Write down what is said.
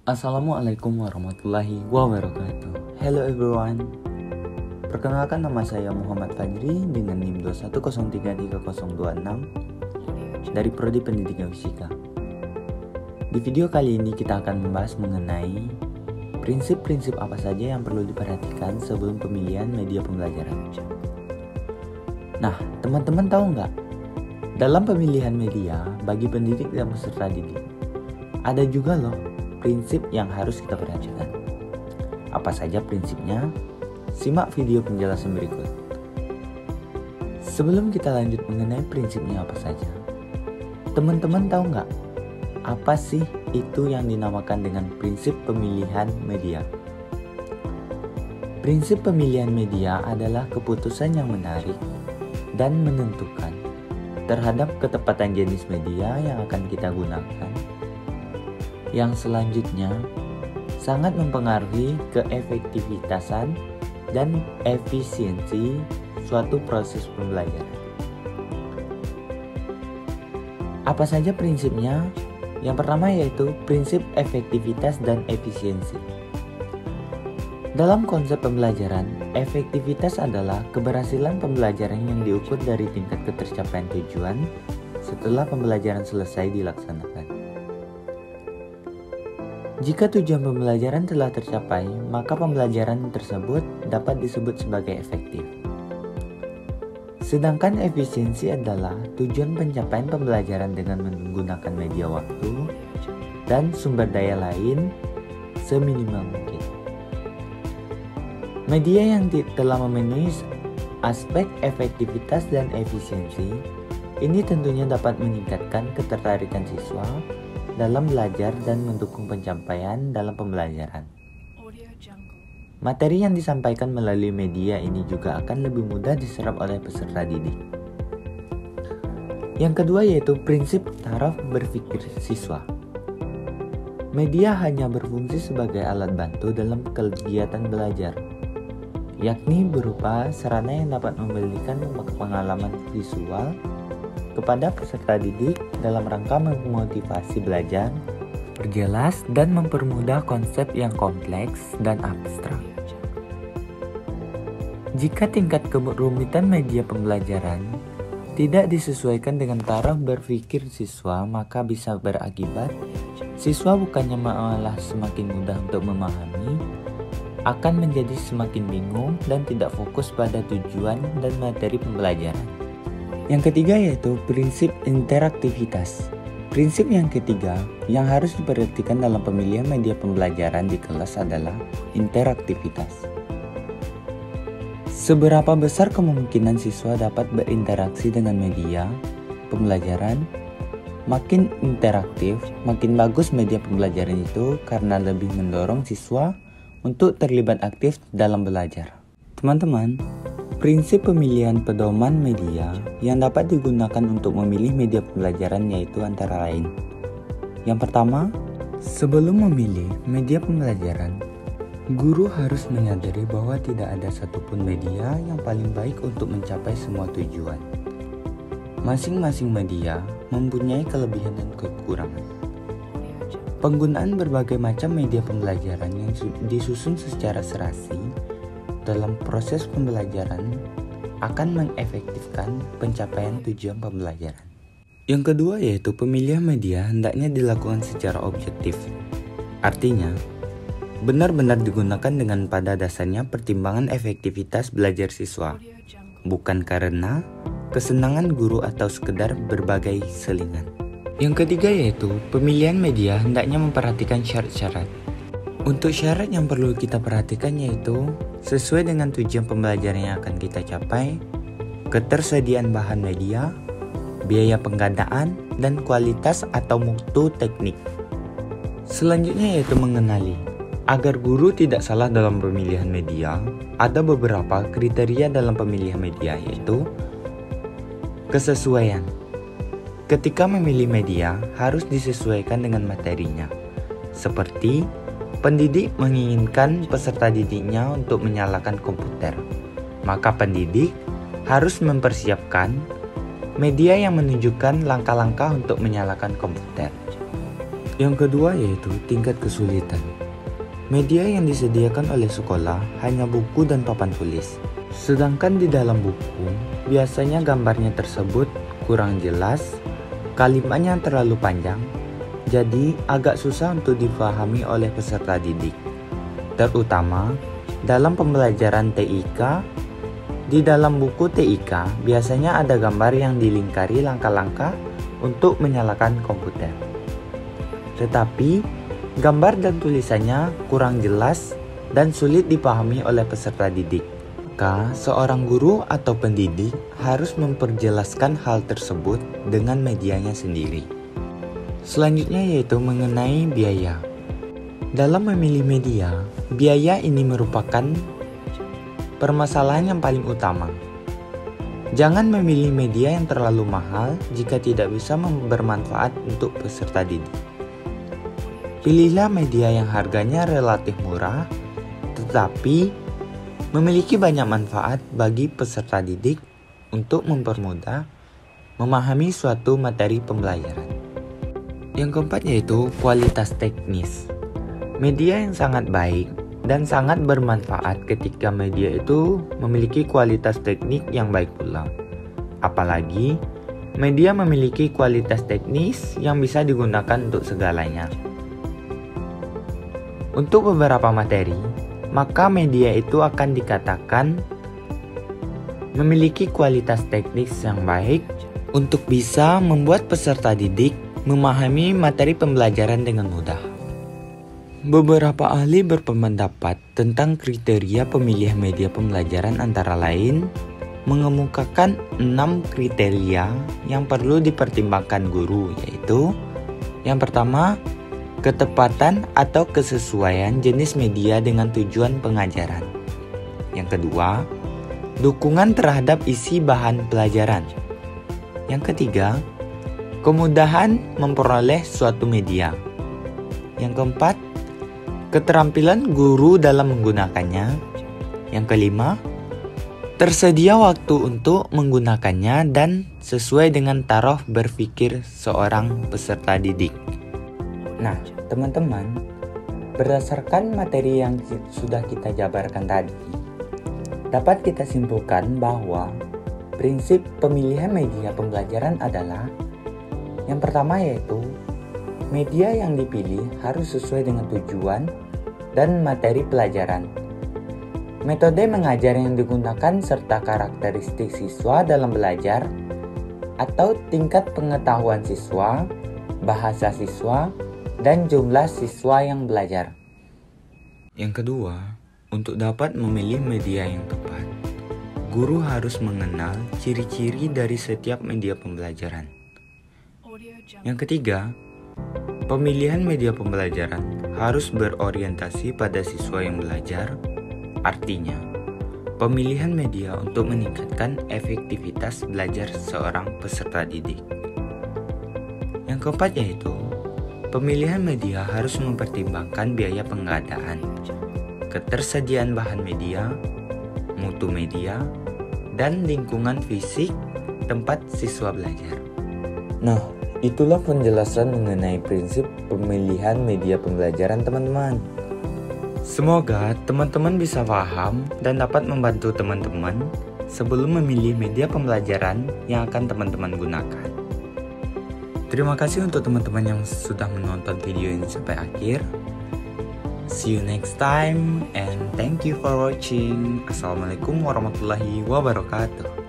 Assalamualaikum warahmatullahi wabarakatuh. Hello everyone. Perkenalkan, nama saya Muhammad Fajri dengan NIM 2103326 dari Prodi Pendidikan Fisika. Di video kali ini kita akan membahas mengenai prinsip-prinsip apa saja yang perlu diperhatikan sebelum pemilihan media pembelajaran. Nah, teman-teman tahu nggak? Dalam pemilihan media bagi pendidik dan peserta didik, ada juga loh prinsip yang harus kita perhatikan. Apa saja prinsipnya? Simak video penjelasan berikut. Sebelum kita lanjut mengenai prinsipnya apa saja, teman-teman tahu nggak apa sih itu yang dinamakan dengan prinsip pemilihan media? Prinsip pemilihan media adalah keputusan yang menarik dan menentukan terhadap ketepatan jenis media yang akan kita gunakan, yang selanjutnya sangat mempengaruhi keefektivitasan dan efisiensi suatu proses pembelajaran. Apa saja prinsipnya? Yang pertama yaitu prinsip efektivitas dan efisiensi. Dalam konsep pembelajaran, efektivitas adalah keberhasilan pembelajaran yang diukur dari tingkat ketercapaian tujuan setelah pembelajaran selesai dilaksanakan. Jika tujuan pembelajaran telah tercapai, maka pembelajaran tersebut dapat disebut sebagai efektif. Sedangkan efisiensi adalah tujuan pencapaian pembelajaran dengan menggunakan media waktu dan sumber daya lain seminimal mungkin. Media yang telah memenuhi aspek efektivitas dan efisiensi ini tentunya dapat meningkatkan ketertarikan siswa dalam belajar dan mendukung pencapaian dalam pembelajaran. Materi yang disampaikan melalui media ini juga akan lebih mudah diserap oleh peserta didik. Yang kedua yaitu prinsip taraf berpikir siswa. Media hanya berfungsi sebagai alat bantu dalam kegiatan belajar, yakni berupa sarana yang dapat memberikan pengalaman visual kepada peserta didik dalam rangka memotivasi belajar, perjelas, dan mempermudah konsep yang kompleks dan abstrak. Jika tingkat kerumitan media pembelajaran tidak disesuaikan dengan taraf berpikir siswa, maka bisa berakibat siswa bukannya malah semakin mudah untuk memahami, akan menjadi semakin bingung dan tidak fokus pada tujuan dan materi pembelajaran. Yang ketiga yaitu prinsip interaktivitas. Prinsip yang ketiga yang harus diperhatikan dalam pemilihan media pembelajaran di kelas adalah interaktivitas. Seberapa besar kemungkinan siswa dapat berinteraksi dengan media pembelajaran? Makin interaktif, makin bagus media pembelajaran itu karena lebih mendorong siswa untuk terlibat aktif dalam belajar. Teman-teman, prinsip pemilihan pedoman media yang dapat digunakan untuk memilih media pembelajaran yaitu antara lain. Yang pertama, sebelum memilih media pembelajaran, guru harus menyadari bahwa tidak ada satupun media yang paling baik untuk mencapai semua tujuan. Masing-masing media mempunyai kelebihan dan kekurangan. Penggunaan berbagai macam media pembelajaran yang disusun secara serasi dalam proses pembelajaran akan mengefektifkan pencapaian tujuan pembelajaran. Yang kedua yaitu pemilihan media hendaknya dilakukan secara objektif. Artinya, benar-benar digunakan dengan pada dasarnya pertimbangan efektivitas belajar siswa, bukan karena kesenangan guru atau sekedar berbagai selingan. Yang ketiga yaitu pemilihan media hendaknya memperhatikan syarat-syarat. Untuk syarat yang perlu kita perhatikan yaitu sesuai dengan tujuan pembelajaran yang akan kita capai, ketersediaan bahan media, biaya pengadaan, dan kualitas atau mutu teknik. Selanjutnya yaitu mengenali. Agar guru tidak salah dalam pemilihan media, ada beberapa kriteria dalam pemilihan media yaitu kesesuaian. Ketika memilih media harus disesuaikan dengan materinya. Seperti pendidik menginginkan peserta didiknya untuk menyalakan komputer, maka pendidik harus mempersiapkan media yang menunjukkan langkah-langkah untuk menyalakan komputer. Yang kedua yaitu tingkat kesulitan. Media yang disediakan oleh sekolah hanya buku dan papan tulis. Sedangkan di dalam buku, biasanya gambarnya tersebut kurang jelas, kalimatnya terlalu panjang, jadi agak susah untuk dipahami oleh peserta didik. Terutama dalam pembelajaran TIK, di dalam buku TIK biasanya ada gambar yang dilingkari langkah-langkah untuk menyalakan komputer. Tetapi gambar dan tulisannya kurang jelas dan sulit dipahami oleh peserta didik. Maka seorang guru atau pendidik harus memperjelaskan hal tersebut dengan medianya sendiri. Selanjutnya yaitu mengenai biaya. Dalam memilih media, biaya ini merupakan permasalahan yang paling utama. Jangan memilih media yang terlalu mahal jika tidak bisa bermanfaat untuk peserta didik. Pilihlah media yang harganya relatif murah, tetapi memiliki banyak manfaat bagi peserta didik untuk mempermudah memahami suatu materi pembelajaran. Yang keempat yaitu kualitas teknis. Media yang sangat baik dan sangat bermanfaat ketika media itu memiliki kualitas teknik yang baik pula. Apalagi media memiliki kualitas teknis yang bisa digunakan untuk segalanya. Untuk beberapa materi, maka media itu akan dikatakan memiliki kualitas teknis yang baik untuk bisa membuat peserta didik memahami materi pembelajaran dengan mudah. Beberapa ahli berpendapat tentang kriteria pemilihan media pembelajaran antara lain mengemukakan 6 kriteria yang perlu dipertimbangkan guru, yaitu yang pertama, ketepatan atau kesesuaian jenis media dengan tujuan pengajaran. Yang kedua, dukungan terhadap isi bahan pelajaran. Yang ketiga, kemudahan memperoleh suatu media. Yang keempat, keterampilan guru dalam menggunakannya. Yang kelima, tersedia waktu untuk menggunakannya dan sesuai dengan taraf berpikir seorang peserta didik. Nah, teman-teman, berdasarkan materi yang sudah kita jabarkan tadi, dapat kita simpulkan bahwa prinsip pemilihan media pembelajaran adalah yang pertama yaitu media yang dipilih harus sesuai dengan tujuan dan materi pelajaran. Metode mengajar yang digunakan serta karakteristik siswa dalam belajar atau tingkat pengetahuan siswa, bahasa siswa, dan jumlah siswa yang belajar. Yang kedua, untuk dapat memilih media yang tepat, guru harus mengenal ciri-ciri dari setiap media pembelajaran. Yang ketiga, pemilihan media pembelajaran harus berorientasi pada siswa yang belajar. Artinya, pemilihan media untuk meningkatkan efektivitas belajar seorang peserta didik. Yang keempat yaitu pemilihan media harus mempertimbangkan biaya pengadaan, ketersediaan bahan media, mutu media, dan lingkungan fisik tempat siswa belajar. Nah, itulah penjelasan mengenai prinsip pemilihan media pembelajaran teman-teman. Semoga teman-teman bisa paham dan dapat membantu teman-teman sebelum memilih media pembelajaran yang akan teman-teman gunakan. Terima kasih untuk teman-teman yang sudah menonton video ini sampai akhir. See you next time and thank you for watching. Assalamualaikum warahmatullahi wabarakatuh.